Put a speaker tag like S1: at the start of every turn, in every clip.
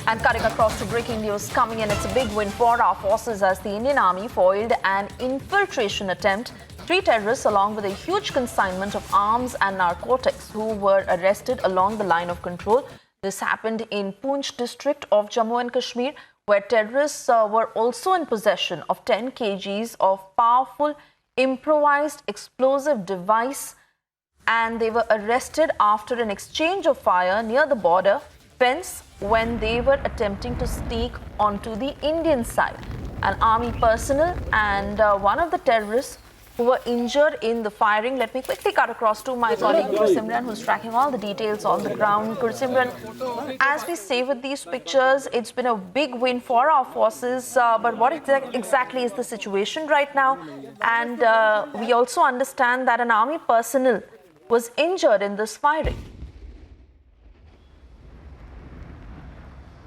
S1: And cutting across to breaking news coming in, it's a big win for our forces as the Indian Army foiled an infiltration attempt. 3 terrorists, along with a huge consignment of arms and narcotics, who were arrested along the line of control. This happened in Poonch district of Jammu and Kashmir, where terrorists were also in possession of 10 kgs of powerful improvised explosive device, and they were arrested after an exchange of fire near the border fence when they were attempting to sneak onto the Indian side. An army personnel and one of the terrorists who were injured in the firing. Let me quickly cut across to my colleague Gursimran, who's tracking all the details on the ground. Gursimran, as we say with these pictures, it's been a big win for our forces, but what exactly is the situation right now? And we also understand that an army personnel was injured in this firing.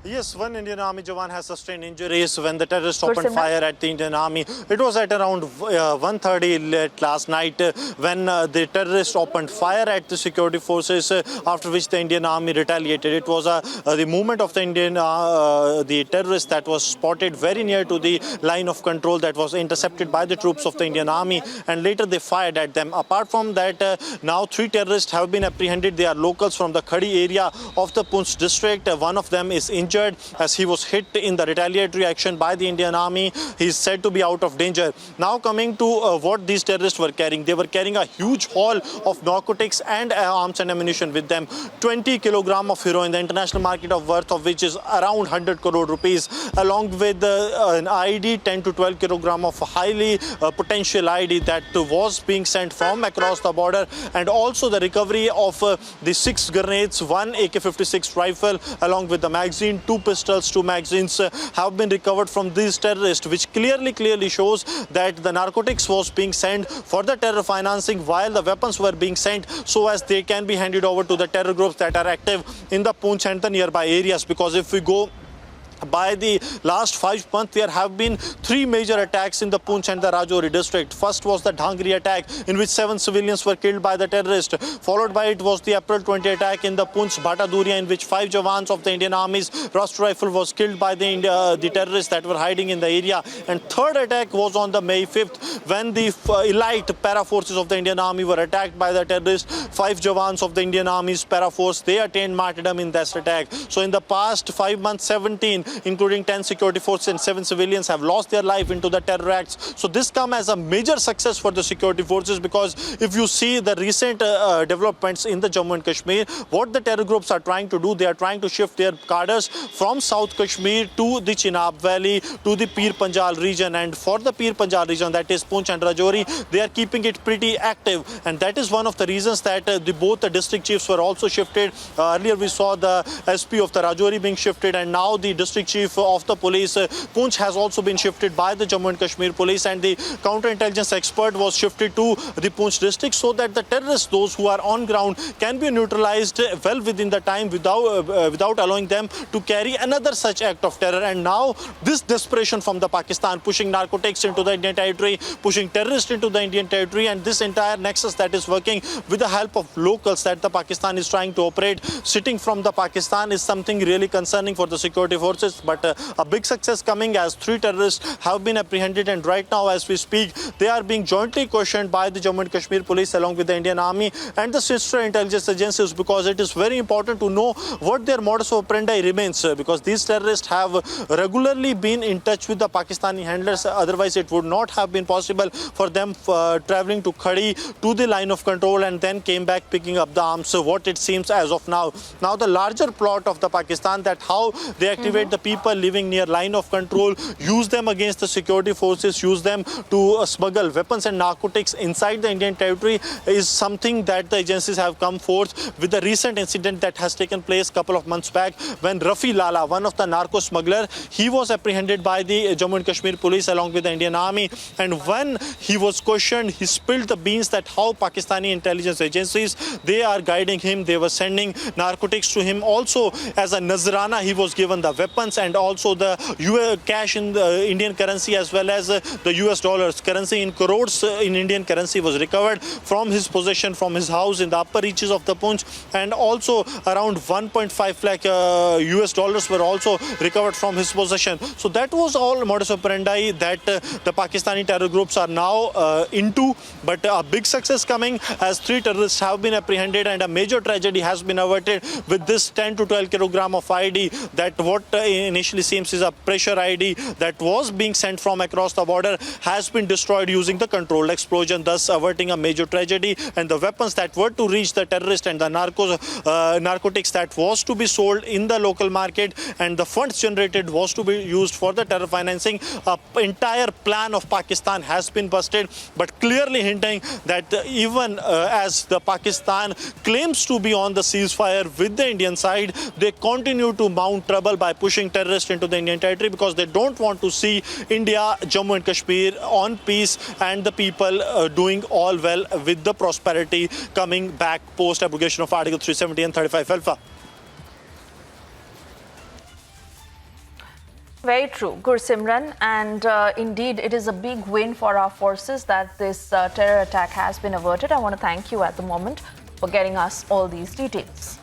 S2: Yes, one Indian Army jawan has sustained injuries when the terrorists opened fire at the Indian Army. It was at around 1:30 late last night when the terrorists opened fire at the security forces, after which the Indian Army retaliated. It was the movement of the terrorists that was spotted very near to the line of control that was intercepted by the troops of the Indian Army, and later they fired at them. Apart from that, now 3 terrorists have been apprehended. They are locals from the Khadi area of the Poonch district. One of them is injured as he was hit in the retaliatory action by the Indian Army. He is said to be out of danger. Now coming to what these terrorists were carrying. They were carrying a huge haul of narcotics and arms and ammunition with them. 20 kilogram of heroin, the international market of worth of which is around 100 crore rupees, along with an IED, 10 to 12 kilogram of highly potential IED that was being sent from across the border, and also the recovery of the 6 grenades, 1 AK-56 rifle, along with the magazine, 2 pistols, 2 magazines have been recovered from these terrorists, which clearly shows that the narcotics was being sent for the terror financing, while the weapons were being sent so as they can be handed over to the terror groups that are active in the Poonch and the nearby areas. Because if we go by the last 5 months, there have been 3 major attacks in the Poonch and the Rajouri district. First was the Dhangri attack, in which 7 civilians were killed by the terrorists. Followed by it was the April 20 attack in the Poonch Bhataduria, in which 5 jawans of the Indian Army's Rust Rifle was killed by the terrorists that were hiding in the area. And third attack was on the May 5th, when the elite para forces of the Indian Army were attacked by the terrorists. 5 jawans of the Indian Army's para force, they attained martyrdom in that attack. So in the past 5 months, 17 including 10 security forces and 7 civilians have lost their life into the terror acts. So this comes as a major success for the security forces, because if you see the recent developments in the Jammu and Kashmir, what the terror groups are trying to do, they are trying to shift their cadres from South Kashmir to the Chenab Valley, to the Pir Panjal region. And for the Pir Panjal region, that is Poonch and Rajouri, they are keeping it pretty active. And that is one of the reasons that both the district chiefs were also shifted. Earlier we saw the SP of the Rajouri being shifted, and now the district chief of the police, Poonch, has also been shifted by the Jammu and Kashmir police, and the counterintelligence expert was shifted to the Poonch district, so that the terrorists, those who are on ground, can be neutralized well within the time without allowing them to carry another such act of terror. And now this desperation from the Pakistan, pushing narcotics into the Indian territory, pushing terrorists into the Indian territory, and this entire nexus that is working with the help of locals that the Pakistan is trying to operate sitting from the Pakistan, is something really concerning for the security forces. But a big success coming, as 3 terrorists have been apprehended, and right now as we speak, they are being jointly questioned by the Jammu and Kashmir police along with the Indian Army and the sister intelligence agencies, because it is very important to know what their modus operandi remains, because these terrorists have regularly been in touch with the Pakistani handlers. Otherwise it would not have been possible for them traveling to Khadi, to the line of control, and then came back picking up the arms. So what it seems as of now the larger plot of the Pakistan, that how they activate the people living near line of control, use them against the security forces, use them to smuggle weapons and narcotics inside the Indian territory, is something that the agencies have come forth with the recent incident that has taken place a couple of months back, when Rafi Lala, one of the narco smuggler, he was apprehended by the Jammu and Kashmir police along with the Indian Army. And when he was questioned, he spilled the beans that how Pakistani intelligence agencies, they are guiding him, they were sending narcotics to him. Also, as a Nazrana, he was given the weapon weapons and also the cash in the Indian currency as well as the US dollars. Currency in crores in Indian currency was recovered from his possession, from his house in the upper reaches of the Poonch, and also around 1.5 lakh US dollars were also recovered from his possession. So that was all modus operandi that the Pakistani terror groups are now into. But a big success coming as 3 terrorists have been apprehended and a major tragedy has been averted with this 10 to 12 kilogram of IED, that what initially seems is a pressure IED that was being sent from across the border has been destroyed using the controlled explosion, thus averting a major tragedy. And the weapons that were to reach the terrorist and the narcotics that was to be sold in the local market and the funds generated was to be used for the terror financing. Entire plan of Pakistan has been busted, but clearly hinting that even as the Pakistan claims to be on the ceasefire with the Indian side, they continue to mount trouble by pushing terrorists into the Indian territory because they don't want to see India, Jammu and Kashmir on peace and the people doing all well with the prosperity coming back post abrogation of Article 370 and 35 alpha.
S1: Very true, Gursimran, and indeed it is a big win for our forces that this terror attack has been averted. I want to thank you at the moment for getting us all these details.